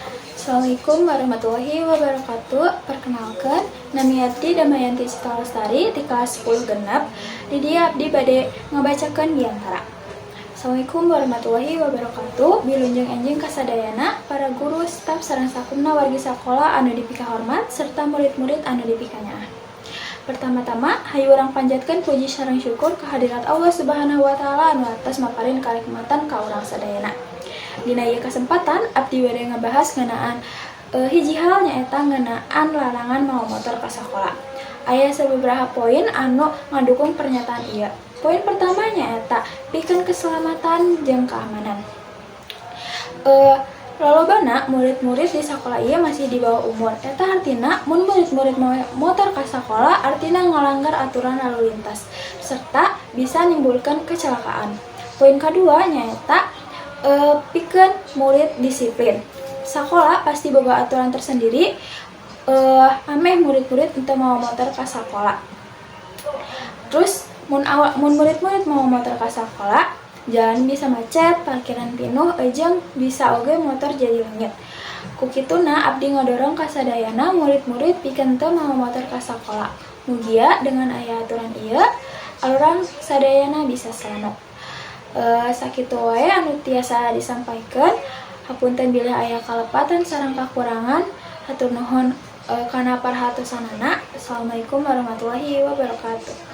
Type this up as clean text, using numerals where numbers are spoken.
Assalamualaikum warahmatullahi wabarakatuh. Perkenalkan, nami abdi Damayanti Cita Lestari di kelas 10 genep. Di dia abdi bade ngabacakeun diantara. Assalamualaikum warahmatullahi wabarakatuh. Bilunjung enjing kasadayana para guru, staf sareng sakumna wargi sakola anu dipika hormat serta murid-murid anu dipikanya. Pertama-tama, hayu urang panjatkeun puji sareng syukur kehadirat Allah Subhanahu wa taala anu atas maparin kanikmatan ka urang sadayana. Dina ieu kesempatan abdi bade ngabahas ngeunaan hiji hal nyaeta ngeunaan larangan mawa motor ka sakola. Aya sababaraha poin anu ngadukung pernyataan ieu. Poin pertama nyaeta pikeun keselamatan jeung keamanan. Lolobana murid-murid di sakola ieu masih di bawah umur. Eta artina mun murid-murid mawa motor ka sakola artina ngalanggar aturan lalu lintas serta bisa nimbulkeun kecelakaan. Poin kedua nyaeta pikeun murid disiplin. Sakola pasti boga aturan tersendiri ameh murid-murid untuk mawa motor ka sakola. Terus mun murid-murid mawa motor ka sakola, jalan bisa macet, parkiran pinuh, jeung bisa oge motor jadi leungit. Ku kituna abdi ngodorong kasadayana murid-murid pikeun teu mawa motor ka sakola. Mugia dengan aya aturan ieu, alurang sadayana bisa selamat. Sakitu wae anu tiasa disampaikan. Hapunten bila aya kalepatan sareng kakurangan. Hatur nuhun kana parhatosanana. Assalamualaikum warahmatullahi wabarakatuh.